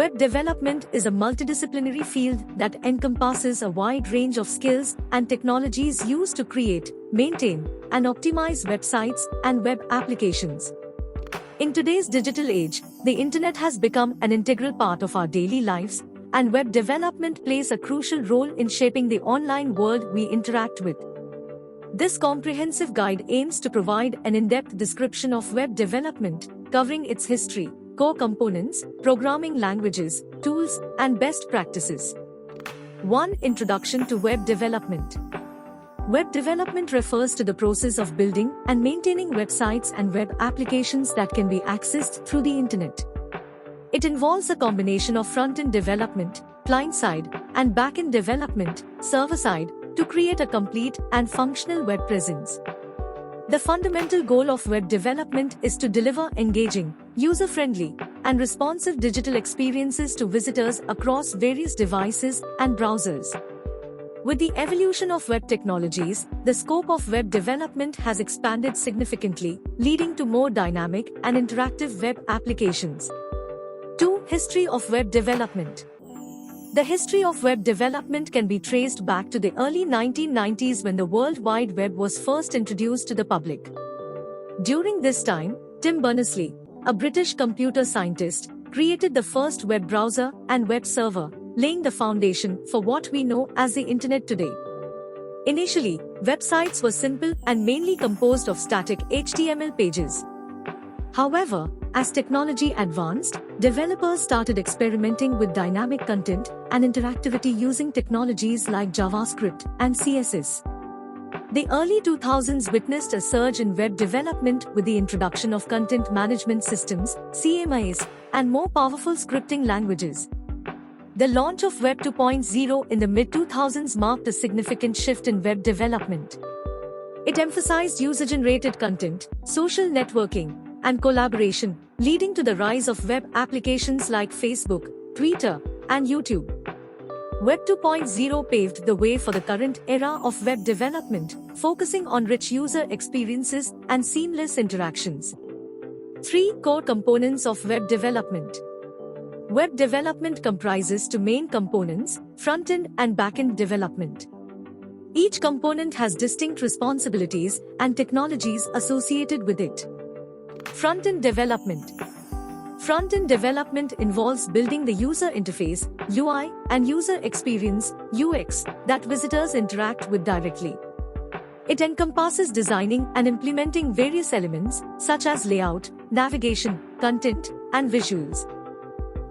Web development is a multidisciplinary field that encompasses a wide range of skills and technologies used to create, maintain, and optimize websites and web applications. In today's digital age, the internet has become an integral part of our daily lives, and web development plays a crucial role in shaping the online world we interact with. This comprehensive guide aims to provide an in-depth description of web development, covering its history, core components, programming languages, tools, and best practices. 1. Introduction to web development. Web development refers to the process of building and maintaining websites and web applications that can be accessed through the internet. It involves a combination of front-end development, client-side, and back-end development, server-side, to create a complete and functional web presence. The fundamental goal of web development is to deliver engaging, user-friendly, and responsive digital experiences to visitors across various devices and browsers. With the evolution of web technologies, the scope of web development has expanded significantly, leading to more dynamic and interactive web applications. 2. History of web development. The history of web development can be traced back to the early 1990s when the World Wide Web was first introduced to the public. During this time, Tim Berners-Lee, a British computer scientist, created the first web browser and web server, laying the foundation for what we know as the Internet today. Initially, websites were simple and mainly composed of static HTML pages. However, as technology advanced, developers started experimenting with dynamic content and interactivity using technologies like JavaScript and CSS. The early 2000s witnessed a surge in web development with the introduction of content management systems, CMS, and more powerful scripting languages. The launch of Web 2.0 in the mid-2000s marked a significant shift in web development. It emphasized user-generated content, social networking, and collaboration, leading to the rise of web applications like Facebook, Twitter, and YouTube. Web 2.0 paved the way for the current era of web development, focusing on rich user experiences and seamless interactions. 3. Core components of web development. Web development comprises two main components: front-end and back-end development. Each component has distinct responsibilities and technologies associated with it. Front-end development. Front-end development involves building the user interface, UI, and user experience, UX, that visitors interact with directly. It encompasses designing and implementing various elements, such as layout, navigation, content, and visuals.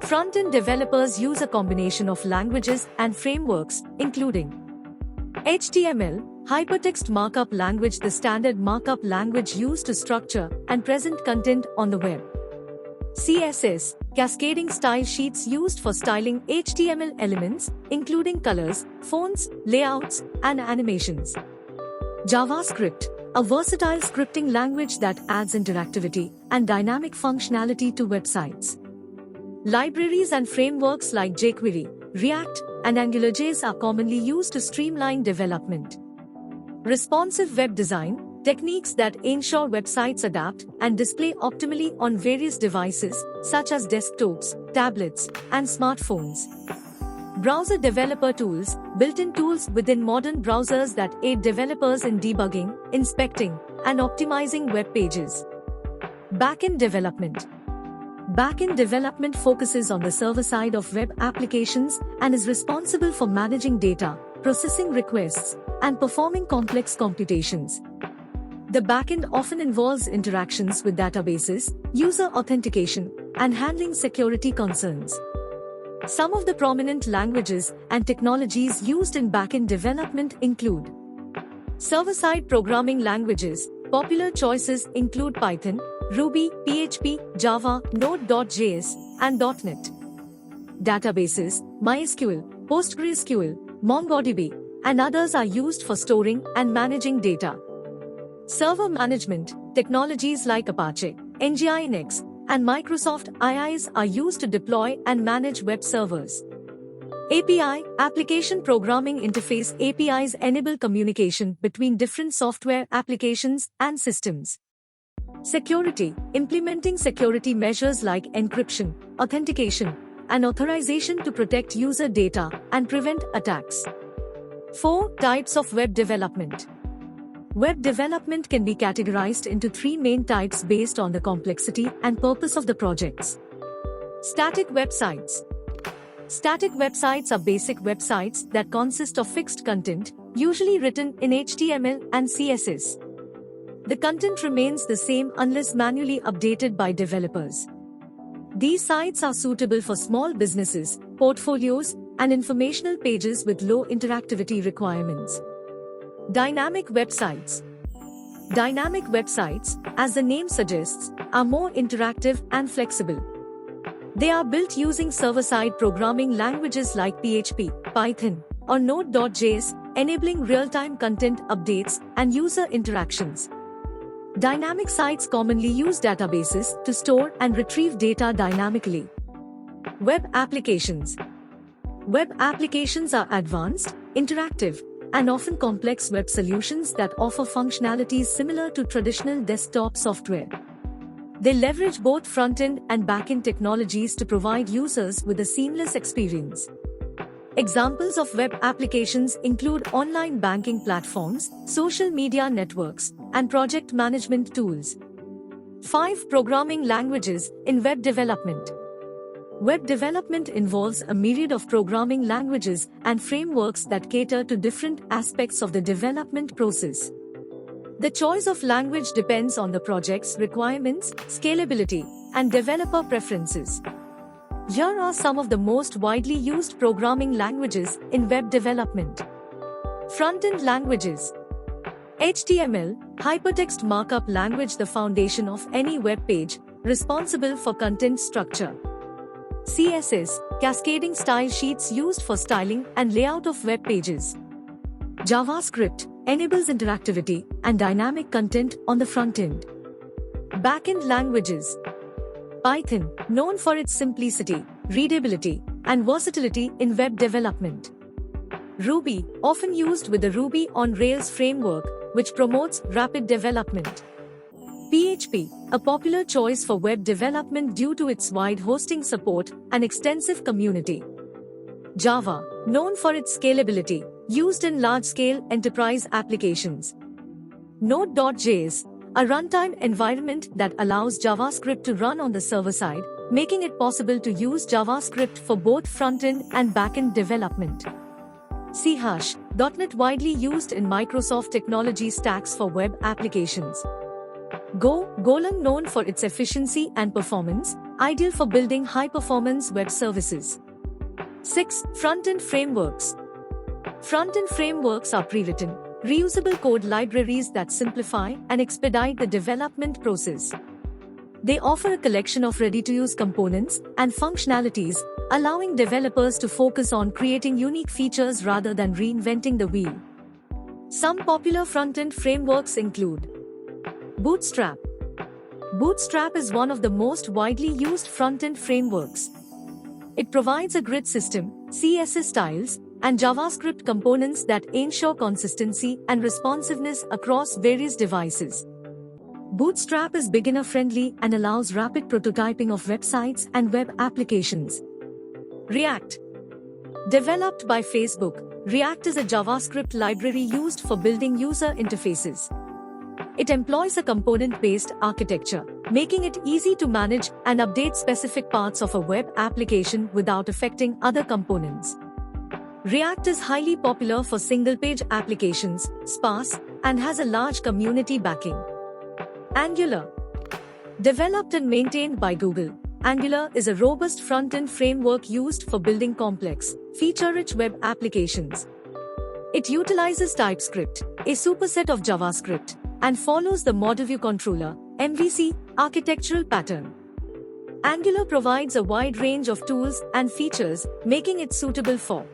Front-end developers use a combination of languages and frameworks, including HTML, hypertext markup language, the standard markup language used to structure and present content on the web. CSS, cascading style sheets used for styling HTML elements, including colors, fonts, layouts, and animations. JavaScript, a versatile scripting language that adds interactivity and dynamic functionality to websites. Libraries and frameworks like jQuery, React, and AngularJS are commonly used to streamline development. Responsive web design, techniques that ensure websites adapt and display optimally on various devices, such as desktops, tablets, and smartphones. Browser developer tools, built-in tools within modern browsers that aid developers in debugging, inspecting, and optimizing web pages. Back-end development. Back-end development focuses on the server side of web applications and is responsible for managing data, processing requests, and performing complex computations. The backend often involves interactions with databases, user authentication, and handling security concerns. Some of the prominent languages and technologies used in backend development include server-side programming languages. Popular choices include Python, Ruby, PHP, Java, Node.js, and .NET. Databases, MySQL, PostgreSQL, MongoDB, and others are used for storing and managing data. Server management, technologies like Apache, Nginx, and Microsoft IIs are used to deploy and manage web servers. API, Application Programming Interface APIs enable communication between different software applications and systems. Security, implementing security measures like encryption, authentication, and authorization to protect user data and prevent attacks. 4. Types of web development. Web development can be categorized into 3 main types based on the complexity and purpose of the projects. Static websites. Static websites are basic websites that consist of fixed content, usually written in HTML and CSS. The content remains the same unless manually updated by developers. These sites are suitable for small businesses, portfolios, and informational pages with low interactivity requirements. Dynamic websites. Dynamic websites, as the name suggests, are more interactive and flexible. They are built using server-side programming languages like PHP, Python, or Node.js, enabling real-time content updates and user interactions. Dynamic sites commonly use databases to store and retrieve data dynamically. Web applications. Web applications are advanced, interactive, and often complex web solutions that offer functionalities similar to traditional desktop software. They leverage both front-end and back-end technologies to provide users with a seamless experience. Examples of web applications include online banking platforms, social media networks, and project management tools. 5. Programming languages in web development. Web development involves a myriad of programming languages and frameworks that cater to different aspects of the development process. The choice of language depends on the project's requirements, scalability, and developer preferences. Here are some of the most widely used programming languages in web development. Front-end languages. HTML, Hypertext Markup Language, the foundation of any web page, responsible for content structure. CSS, cascading style sheets used for styling and layout of web pages. JavaScript, enables interactivity and dynamic content on the front end. Backend languages. Python, known for its simplicity, readability, and versatility in web development. Ruby, often used with the Ruby on Rails framework, which promotes rapid development. PHP, a popular choice for web development due to its wide hosting support and extensive community. Java, known for its scalability, used in large-scale enterprise applications. Node.js, a runtime environment that allows JavaScript to run on the server side, making it possible to use JavaScript for both front-end and back-end development. C#, .NET, widely used in Microsoft technology stacks for web applications. Golang, known for its efficiency and performance, ideal for building high-performance web services. 6. Front-end frameworks. Front-end frameworks are pre-written, reusable code libraries that simplify and expedite the development process. They offer a collection of ready-to-use components and functionalities, allowing developers to focus on creating unique features rather than reinventing the wheel. Some popular front-end frameworks include Bootstrap. Bootstrap is one of the most widely used front-end frameworks. It provides a grid system, CSS styles, and JavaScript components that ensure consistency and responsiveness across various devices. Bootstrap is beginner-friendly and allows rapid prototyping of websites and web applications. React. Developed by Facebook, React is a JavaScript library used for building user interfaces. It employs a component-based architecture, making it easy to manage and update specific parts of a web application without affecting other components. React is highly popular for single-page applications, sparse, and has a large community backing. Angular. Developed and maintained by Google, Angular is a robust front-end framework used for building complex, feature-rich web applications. It utilizes TypeScript, a superset of JavaScript, and follows the Model View Controller (MVC) architectural pattern. Angular provides a wide range of tools and features, making it suitable for